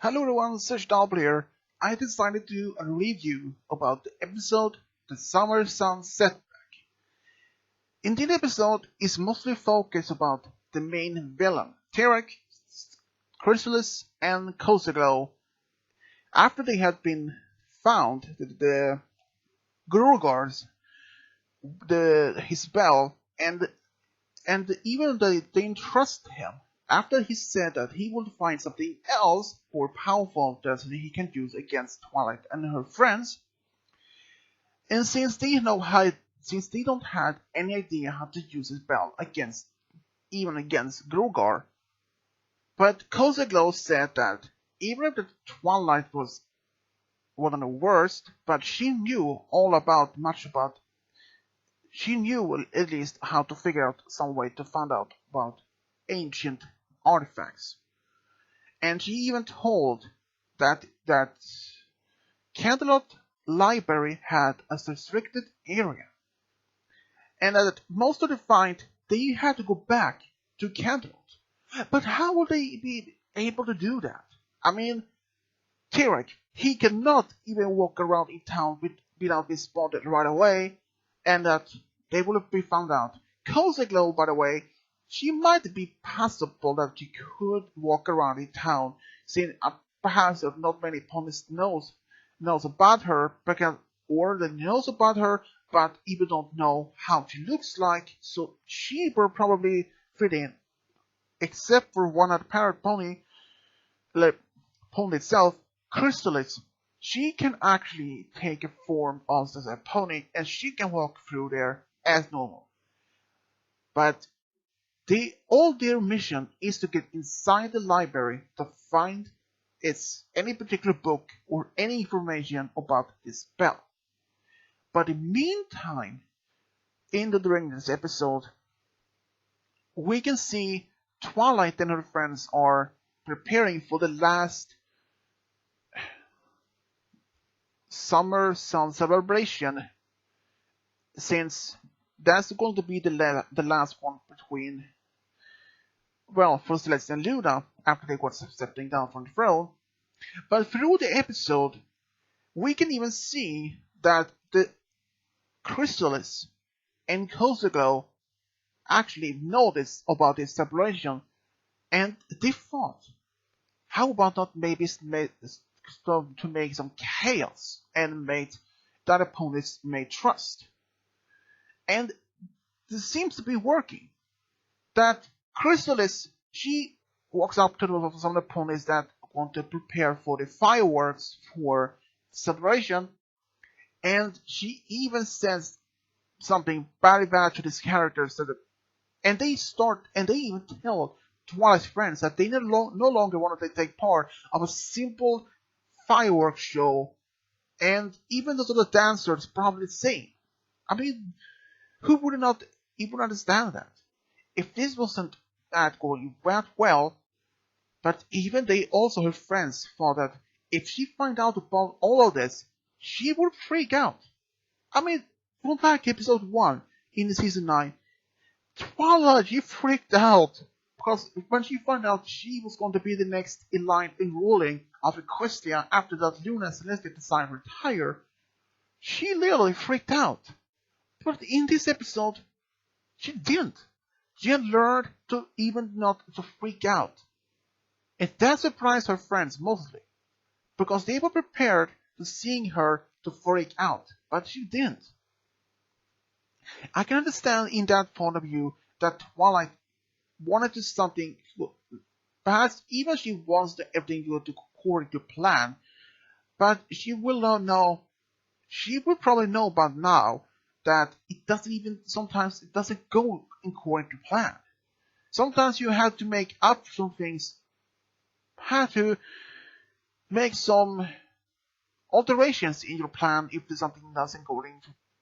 Hello everyone, Search Double here. I decided to do a review about the episode The Summer Sun Setback. In this episode is mostly focused about the main villain, Tarek, Chrysalis, and Kozaglow. After they had been found, the Grurgars, his bell, and even they didn't trust him. After he said that he would find something else more powerful that he can use against Twilight and her friends, and since they don't have any idea how to use his bell against Grogar, but Kozaglow said that even if the Twilight was one of the worst, but she knew she knew at least how to figure out some way to find out about ancient artifacts. And she even told that Canterlot Library had a restricted area, and that most of the find they had to go back to Canterlot. But how would they be able to do that? I mean, Tarek, he cannot even walk around in town without being spotted right away, and that they will be found out. Kozaglow, by the way, she might be possible that she could walk around in town, since perhaps not many ponies knows about her, or they knows about her, but even don't know how she looks like, so she will probably fit in. Except for one other parrot pony, the pony itself, Chrysalis. She can actually take a form as a pony, and she can walk through there as normal. But all their mission is to get inside the library to find any particular book or any information about this spell. But in the meantime, during this episode, we can see Twilight and her friends are preparing for the last summer sun celebration, since that's going to be the last one between, for Celeste and Luna after they got stepping down from the throne. But through the episode, we can even see that the Chrysalis and Kozaglow actually noticed about this separation, and they thought, how about not maybe to make some chaos and that opponents may trust. And this seems to be working. That Chrysalis, she walks up to some of the ponies that want to prepare for the fireworks for celebration, and she even says something very bad to these characters, and they even tell Twilight's friends that they no longer want to take part of a simple fireworks show, and even those other dancers probably the same. I mean, who would not even understand that? If this wasn't going that well, but even her friends thought that if she find out about all of this, she would freak out. I mean, from back episode 1 in the season 9, Twilight, she freaked out, because when she found out she was going to be the next in line in ruling of Equestria after that Luna and Celeste decided to retire, she literally freaked out. But in this episode, she didn't. She had learned to even not to freak out. And that surprised her friends mostly, because they were prepared to seeing her to freak out, but she didn't. I can understand in that point of view that Twilight wanted to do something, perhaps even she wants everything to go according to plan, but she will probably know by now that sometimes it doesn't go according to plan. Sometimes you have to make up some things, have to make some alterations in your plan if something doesn't go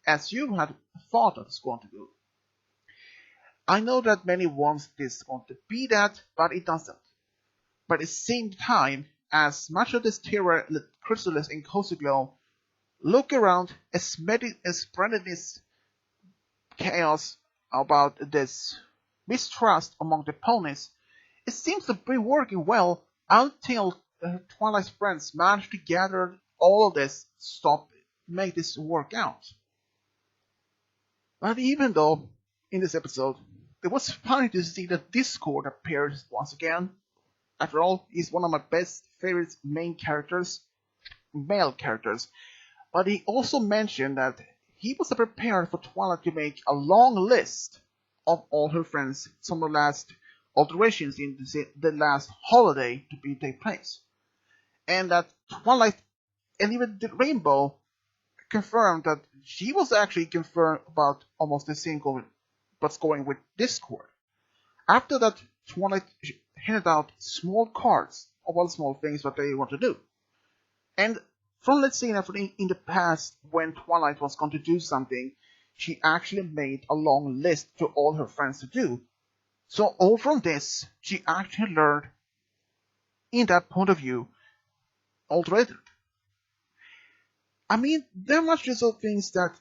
as you had thought it was going to go. I know that many want this going to be that, but it doesn't. But at the same time, as much of this terror, Chrysalis and Kozaglow look around and spreading this chaos about this mistrust among the ponies, it seems to be working well until Twilight's friends managed to gather all of this, make this work out. But even though, in this episode, it was funny to see that Discord appears once again. After all, he's one of my best favorite main characters, male characters. But he also mentioned that he was prepared for Twilight to make a long list of all her friends, some of the last alterations in the last holiday to take place. And that Twilight and even the Rainbow confirmed that she was actually confirmed about almost the same what's going with Discord. After that, Twilight handed out small cards of all small things that they want to do. And from let's say in the past, when Twilight was going to do something, she actually made a long list to all her friends to do. So all from this, she actually learned, in that point of view, altered. I mean, there must be some things that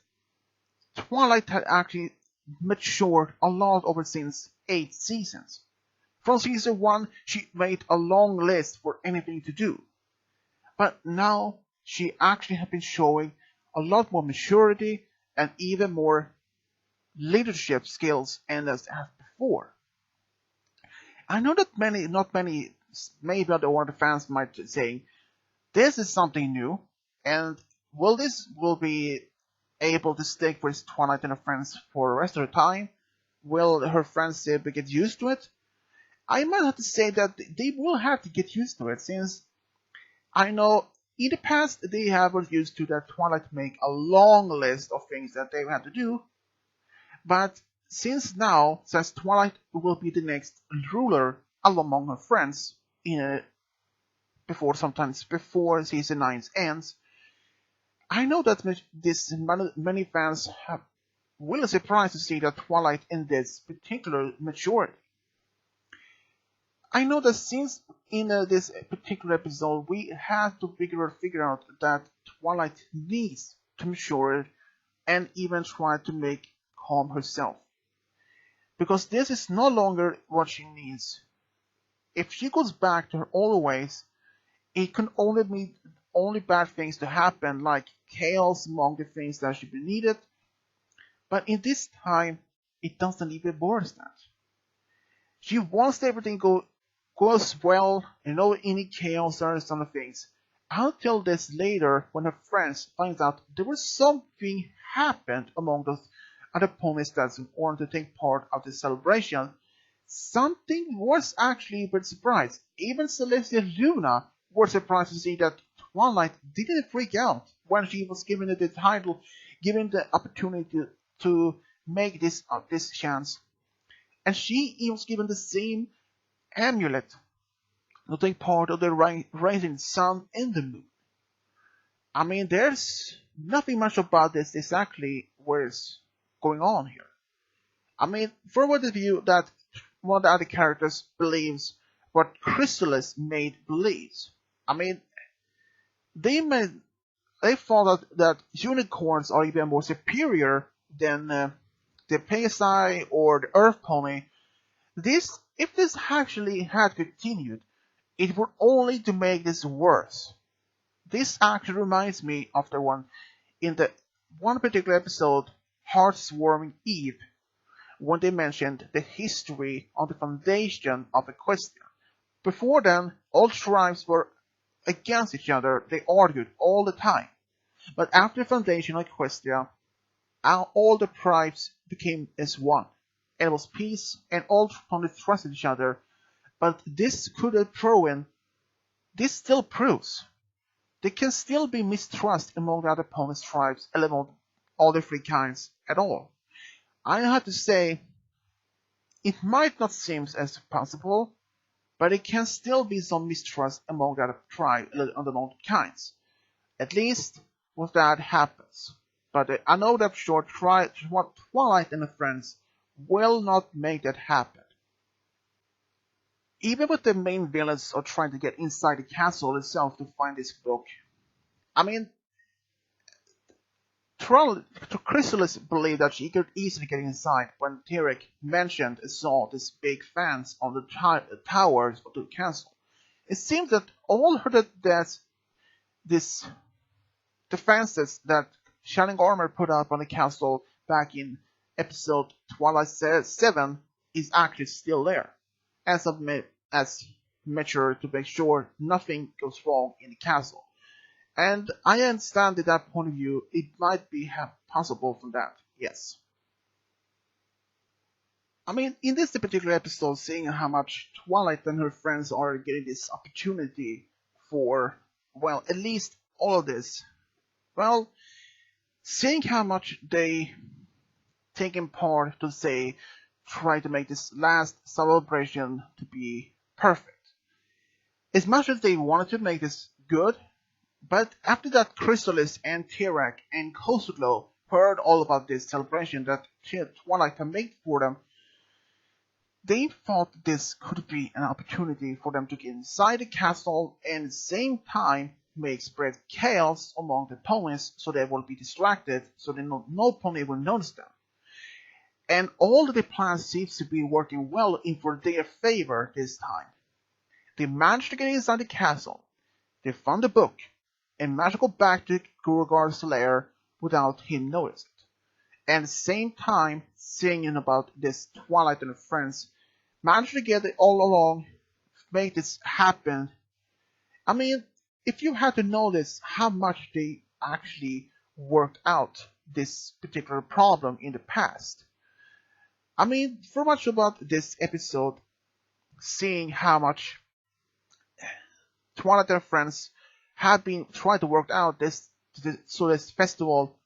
Twilight had actually matured a lot over since 8 seasons. From season 1, she made a long list for anything to do. But now, she actually has been showing a lot more maturity and even more leadership skills as before. I know that not many, maybe the fans might be saying, this is something new, and will be able to stick with Twilight and her friends for the rest of the time? Will her friends get used to it? I might have to say that they will have to get used to it, since I know in the past they have been used to that Twilight make a long list of things that they have to do. But since Twilight will be the next ruler among her friends before season 9 ends, I know that many fans will be surprised to see that Twilight in this particular maturity. I know that since in this particular episode we have to figure out that Twilight needs to mature and even try to make calm herself. Because this is no longer what she needs. If she goes back to her old ways, it can only be bad things to happen, like chaos among the things that should be needed. But in this time, it doesn't even worse that. She wants everything goes well, and no any chaos or some things. Until this later, when her friends find out there was something happened among those other ponies that wanted to take part of the celebration. Something was actually a bit surprised. Even Celestia and Luna were surprised to see that Twilight didn't freak out when she was given the title, given the opportunity to make this chance. And she was given the same amulet to take part of the rising sun and the moon. I mean, there's nothing much about this exactly what is going on here. I mean, for what of you that one of the other characters believes what Chrysalis made believes. I mean, they thought that unicorns are even more superior than the Pegasi or the Earth Pony. If this actually had continued, it would only to make this worse. This actually reminds me of the one in the one particular episode, Heartswarming Eve, when they mentioned the history of the foundation of Equestria. Before then, all tribes were against each other, they argued all the time. But after the foundation of Equestria, all the tribes became as one. And it was peace, and all trusted each other. But this could have proven, this still proves, there can still be mistrust among the other opponent's tribes, and among all the three kinds at all. I have to say, it might not seem as possible, but it can still be some mistrust among the other tribes, among the kinds. At least, when that happens. But I know that sure Twilight and her friends will not make that happen. Even with the main villains are trying to get inside the castle itself to find this book. I mean, Chrysalis believed that she could easily get inside when Tyrek mentioned and saw these big fans on the towers of the castle. It seems that all heard that this defenses that Shining Armor put up on the castle back in episode Twilight 7 is actually still there, as measure to make sure nothing goes wrong in the castle. And I understand that point of view, it might be possible from that, yes. I mean, in this particular episode, seeing how much Twilight and her friends are getting this opportunity for, well, at least all of this, well, seeing how much they taken part to say, try to make this last celebration to be perfect. As much as they wanted to make this good, but after that Chrysalis and Tirak and Kosuglo heard all about this celebration that Twilight had made for them, they thought this could be an opportunity for them to get inside the castle and at the same time make spread chaos among the ponies so they will be distracted so that no pony will notice them. And all the plans seems to be working well in for their favor this time. They managed to get inside the castle, they found the book, and managed to go back to Gurugar's lair without him noticing it. And at the same time, singing about this Twilight and her friends, managed to get it all along, make this happen. I mean, if you had to notice how much they actually worked out this particular problem in the past. I mean, for much about this episode, seeing how much Twilight and friends have been trying to work out so this festival,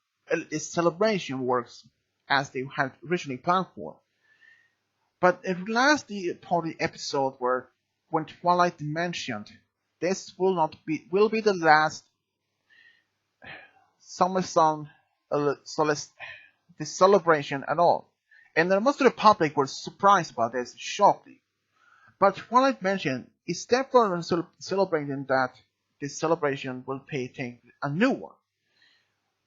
this celebration works as they had originally planned for. But at last the part of the episode where when Twilight mentioned this will be the last Summer Sun this celebration at all. And most of the public were surprised about this, shocked. But Twilight mentioned instead for celebrating that this celebration will take a new one.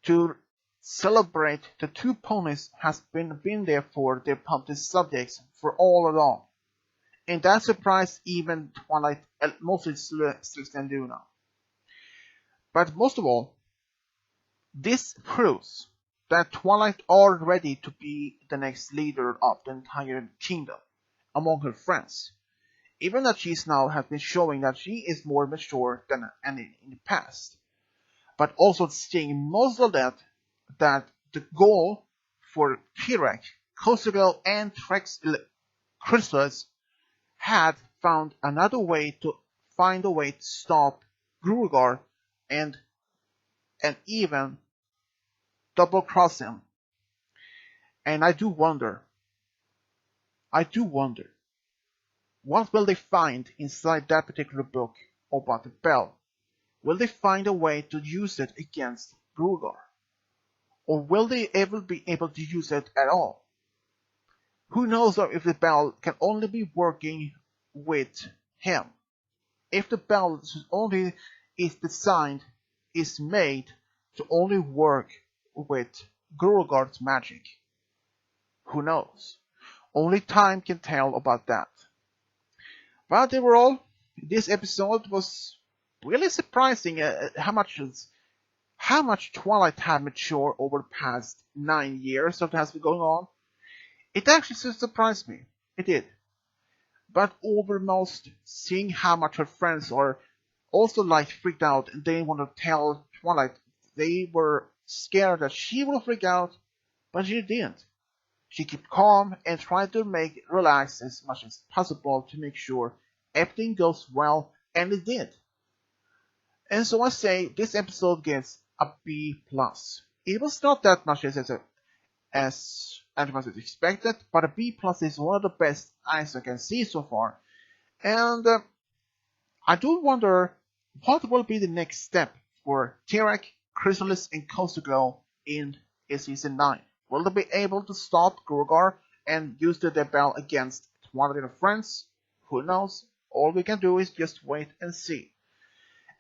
To celebrate the two ponies has been there for their public subjects for all along. And that surprised even Twilight, mostly Celeste and Luna. But most of all, this proves that Twilight are ready to be the next leader of the entire kingdom among her friends. Even that she's now has been showing that she is more mature than any in the past. But also seeing most of that the goal for Tirak, Kosugel, and Chrysalis had found another way to stop Grugar and even double cross him. And I do wonder, what will they find inside that particular book about the bell? Will they find a way to use it against Grugar? Or will they ever be able to use it at all? Who knows if the bell can only be working with him? If the bell only is made to only work with Gurugar's magic. Who knows? Only time can tell about that. But overall, this episode was really surprising how much Twilight had matured over the past 9 years that has been going on. It actually surprised me. It did. But overmost, seeing how much her friends are also freaked out and they want to tell Twilight they were scared that she will freak out, but she didn't. She kept calm and tried to relax as much as possible to make sure everything goes well, and it did. And so I say this episode gets a B+. It was not that much as much as expected, but a B+ is one of the best I can see so far. And I do wonder what will be the next step for Tirak, Chrysalis, and Kosuglo in season 9. Will they be able to stop Grugar and use the bell against Twilight and friends? Who knows? All we can do is just wait and see.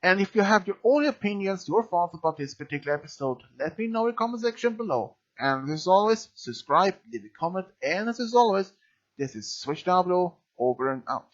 And if you have your own opinions, your thoughts about this particular episode, let me know in the comment section below. And as always, subscribe, leave a comment, and as always, this is SwitchW, over and out.